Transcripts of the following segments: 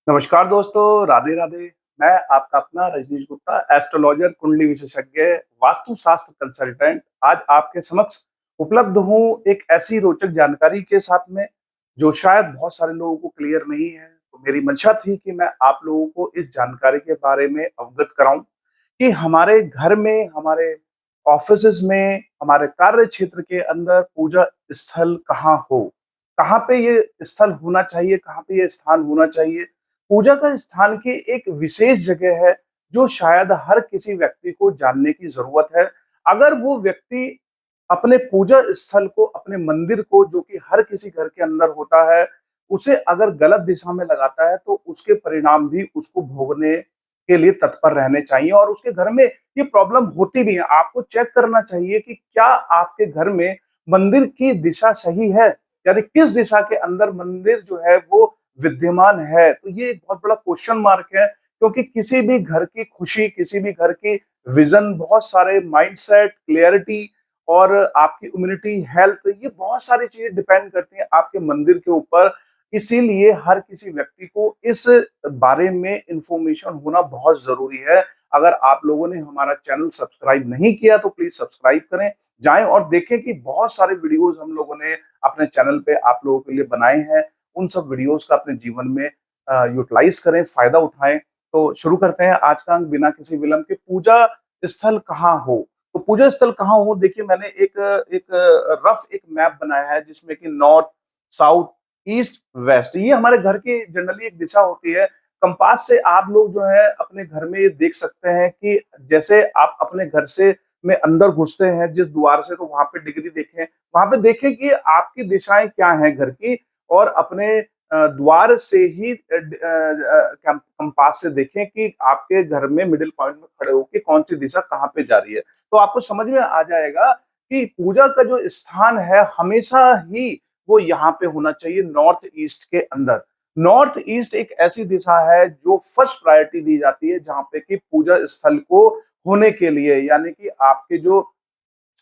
नमस्कार दोस्तों, राधे राधे। मैं आपका अपना रजनीश गुप्ता, एस्ट्रोलॉजर, कुंडली विशेषज्ञ, वास्तु शास्त्र कंसल्टेंट आज आपके समक्ष उपलब्ध हूँ एक ऐसी रोचक जानकारी के साथ में जो शायद बहुत सारे लोगों को क्लियर नहीं है। तो मेरी मंशा थी कि मैं आप लोगों को इस जानकारी के बारे में अवगत कराऊं कि हमारे घर में, हमारे ऑफिसेज में, हमारे कार्य क्षेत्र के अंदर पूजा स्थल कहाँ हो, कहाँ पे ये स्थल होना चाहिए, कहाँ पे ये स्थान होना चाहिए। पूजा का स्थान की एक विशेष जगह है जो शायद हर किसी व्यक्ति को जानने की जरूरत है। अगर वो व्यक्ति अपने पूजा स्थल को, अपने मंदिर को, जो कि हर किसी घर के अंदर होता है, उसे अगर गलत दिशा में लगाता है तो उसके परिणाम भी उसको भोगने के लिए तत्पर रहने चाहिए और उसके घर में ये प्रॉब्लम होती भी है। आपको चेक करना चाहिए कि क्या आपके घर में मंदिर की दिशा सही है, यानी किस दिशा के अंदर मंदिर जो है वो विद्यमान है। तो ये एक बहुत बड़ा क्वेश्चन मार्क है, क्योंकि किसी भी घर की खुशी, किसी भी घर की विजन, बहुत सारे माइंडसेट, क्लियरिटी और आपकी इम्यूनिटी, हेल्थ, ये बहुत सारी चीजें डिपेंड करती हैं आपके मंदिर के ऊपर। इसीलिए हर किसी व्यक्ति को इस बारे में इंफॉर्मेशन होना बहुत जरूरी है। अगर आप लोगों ने हमारा चैनल सब्सक्राइब नहीं किया तो प्लीज सब्सक्राइब करें, जाएं और देखें कि बहुत सारे वीडियोस हम लोगों ने अपने चैनल पे आप लोगों के लिए बनाए हैं। उन सब वीडियोस का अपने जीवन में यूटिलाइज करें, फायदा उठाएं। तो शुरू करते हैं आज का अंक बिना किसी विलंब के। पूजा स्थल कहाँ हो, तो पूजा स्थल कहाँ हो, देखिए मैंने एक एक रफ एक मैप बनाया है जिसमें कि नॉर्थ, साउथ, ईस्ट, वेस्ट, ये हमारे घर की जनरली एक दिशा होती है। कंपास से आप लोग जो है अपने घर में ये देख सकते हैं कि जैसे आप अपने घर से में अंदर घुसते हैं जिस द्वार से, तो वहां पे डिग्री देखें, वहां पे देखें कि आपकी दिशाएं क्या हैं घर की, और अपने द्वार से ही कंपास से देखें कि आपके घर में मिडिल पॉइंट में खड़े होकर कौन सी दिशा कहाँ पे जा रही है। तो आपको समझ में आ जाएगा कि पूजा का जो स्थान है हमेशा ही वो यहाँ पे होना चाहिए, नॉर्थ ईस्ट के अंदर। नॉर्थ ईस्ट एक ऐसी दिशा है जो फर्स्ट प्रायोरिटी दी जाती है जहां पे कि पूजा स्थल को होने के लिए, यानी कि आपके जो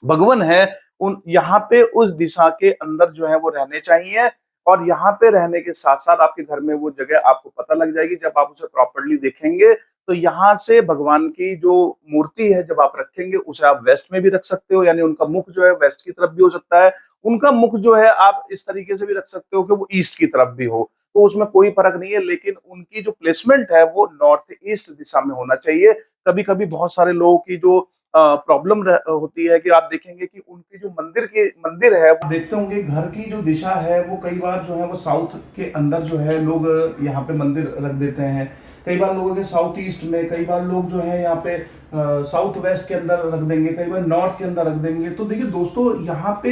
भगवान है उन यहाँ पे उस दिशा के अंदर जो है वो रहने चाहिए। और यहाँ पे रहने के साथ साथ आपके घर में वो जगह आपको पता लग जाएगी जब आप उसे प्रॉपरली देखेंगे। तो यहाँ से भगवान की जो मूर्ति है जब आप रखेंगे उसे आप वेस्ट में भी रख सकते हो, यानी उनका मुख जो है वेस्ट की तरफ भी हो सकता है, उनका मुख जो है आप इस तरीके से भी रख सकते हो कि वो ईस्ट की तरफ भी हो, तो उसमें कोई फर्क नहीं है। लेकिन उनकी जो प्लेसमेंट है वो नॉर्थ ईस्ट दिशा में होना चाहिए। कभी कभी बहुत सारे लोगों की जो प्रॉब्लम होती है कि आप देखेंगे कि उनकी जो मंदिर है, वो देखते होंगे घर की जो दिशा है वो कई बार जो है वो साउथ के अंदर जो है लोग यहाँ पे मंदिर रख देते हैं, कई बार लोगों के साउथ ईस्ट में, कई बार लोग जो है यहाँ पे साउथ वेस्ट के अंदर रख देंगे, कई बार नॉर्थ के अंदर रख देंगे। तो देखिए दोस्तों, यहाँ पे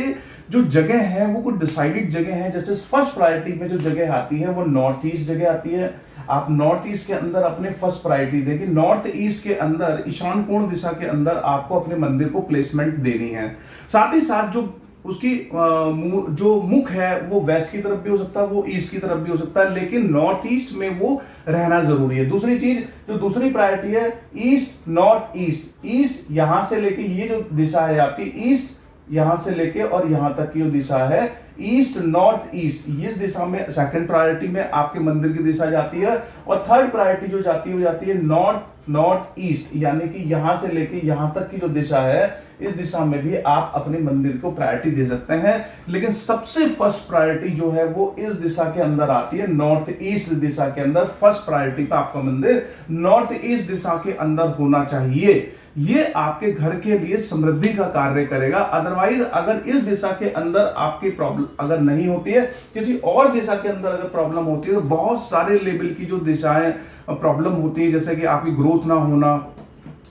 जो जगह है वो कुछ डिसाइडेड जगह है। जैसे फर्स्ट प्रायोरिटी में जो जगह आती है वो नॉर्थ ईस्ट जगह आती है। आप नॉर्थ ईस्ट के अंदर अपने फर्स्ट प्रायोरिटी देंगे। नॉर्थ ईस्ट के अंदर ईशान कोण दिशा के अंदर आपको अपने मंदिर को प्लेसमेंट देनी है। साथ ही साथ जो उसकी जो मुख है वो वेस्ट की तरफ भी हो सकता है, वो ईस्ट की तरफ भी हो सकता है, लेकिन नॉर्थ ईस्ट में वो रहना जरूरी है। दूसरी चीज, जो दूसरी प्रायोरिटी है, ईस्ट नॉर्थ ईस्ट। ईस्ट यहां से लेके ये जो दिशा है आपकी, ईस्ट यहां से लेके और यहां तक की जो दिशा है, ईस्ट नॉर्थ ईस्ट, इस दिशा में सेकंड प्रायोरिटी में आपके मंदिर की दिशा जाती है। और थर्ड प्रायोरिटी जो जाती है वो जाती है नॉर्थ नॉर्थ ईस्ट, यानी कि यहां से लेके यहां तक की जो दिशा है, इस दिशा में भी आप अपने मंदिर को प्रायोरिटी दे सकते हैं। लेकिन सबसे फर्स्ट प्रायोरिटी जो है वो इस दिशा के अंदर आती है, नॉर्थ ईस्ट दिशा के अंदर। फर्स्ट प्रायोरिटी पे आपका मंदिर नॉर्थ ईस्ट दिशा के अंदर होना चाहिए। ये आपके घर के लिए समृद्धि का कार्य करेगा। अदरवाइज अगर इस दिशा के अंदर आपकी प्रॉब्लम अगर नहीं होती है, किसी और दिशा के अंदर अगर प्रॉब्लम होती है, तो बहुत सारे लेवल की जो दिशाएं प्रॉब्लम होती है, जैसे कि आपकी ग्रोथ ना होना,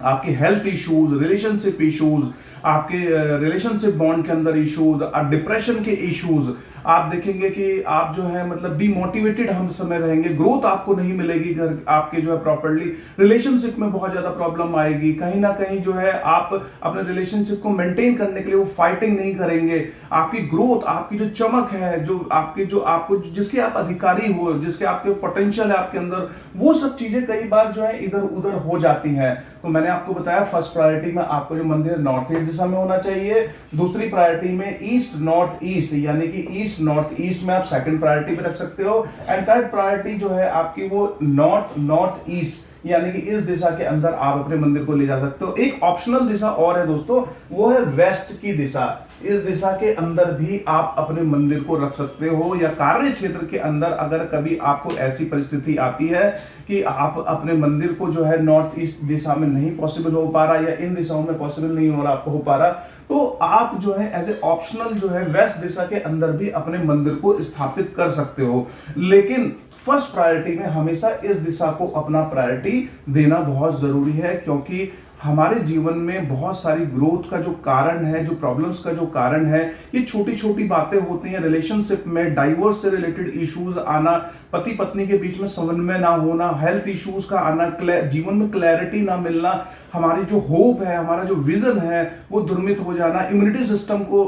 आपके हेल्थ इश्यूज, रिलेशनशिप इश्यूज, आपके रिलेशनशिप बॉन्ड के अंदर इश्यूज, डिप्रेशन के इश्यूज, आप देखेंगे कि आप जो है मतलब डिमोटिवेटेड हम समय रहेंगे, ग्रोथ आपको नहीं मिलेगी घर आपके जो है प्रॉपर्ली, रिलेशनशिप में बहुत ज्यादा प्रॉब्लम आएगी। कहीं ना कहीं जो है आप अपने रिलेशनशिप को मेंटेन करने के लिए वो फाइटिंग नहीं करेंगे। आपकी ग्रोथ, आपकी जो चमक है, जो आपको जिसके आप अधिकारी हो, जिसके आपके पोटेंशियल है आपके अंदर, वो सब चीजें कई बार जो है इधर उधर हो जाती हैं। तो मैंने आपको बताया फर्स्ट प्रायोरिटी में आपको जो मंदिर नॉर्थ ईस्ट दिशा में होना चाहिए। दूसरी प्रायोरिटी में ईस्ट नॉर्थ ईस्ट, यानी कि ईस्ट नॉर्थ ईस्ट में आप सेकंड प्रायोरिटी पे रख सकते हो। एंड थर्ड प्रायोरिटी जो है आपकी वो नॉर्थ नॉर्थ ईस्ट, यानी कि इस दिशा के अंदर आप अपने मंदिर को ले जा सकते हो। एक ऑप्शनल दिशा और है दोस्तों, वो है वेस्ट की दिशा। इस दिशा के अंदर भी आप अपने मंदिर को रख सकते हो, या कार्य क्षेत्र के अंदर अगर कभी आपको ऐसी परिस्थिति आती है कि आप अपने मंदिर को जो है नॉर्थ ईस्ट दिशा में नहीं पॉसिबल हो पा रहा, या इन दिशाओं में पॉसिबल नहीं हो रहा आपको हो पा रहा, तो आप जो है एज ए ऑप्शनल जो है वेस्ट दिशा के अंदर भी अपने मंदिर को स्थापित कर सकते हो। लेकिन फर्स्ट प्रायोरिटी में हमेशा इस दिशा को अपना प्रायोरिटी देना बहुत जरूरी है, क्योंकि हमारे जीवन में बहुत सारी ग्रोथ का जो कारण है, जो प्रॉब्लम्स का जो कारण है, ये छोटी छोटी बातें होती हैं। रिलेशनशिप में डाइवोर्स से रिलेटेड इश्यूज आना, पति पत्नी के बीच में समन्वय ना होना, हेल्थ इश्यूज का आना, जीवन में क्लैरिटी ना मिलना, हमारी जो होप है, हमारा जो विजन है वो दुर्मित हो जाना, इम्यूनिटी सिस्टम को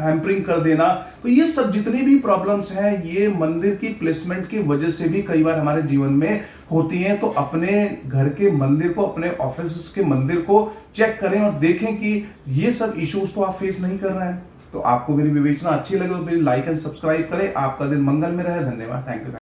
हैम्परिंग कर देना, तो ये सब जितनी भी प्रॉब्लम्स हैं ये मंदिर की प्लेसमेंट की वजह से भी कई बार हमारे जीवन में होती हैं। तो अपने घर के मंदिर को, अपने ऑफिस के मंदिर को चेक करें और देखें कि ये सब इश्यूज तो आप फेस नहीं कर रहे हैं। तो आपको मेरी विवेचना अच्छी लगे तो प्लीज लाइक एंड सब्सक्राइब करें। आपका दिन मंगल में रहे। धन्यवाद। Thank you.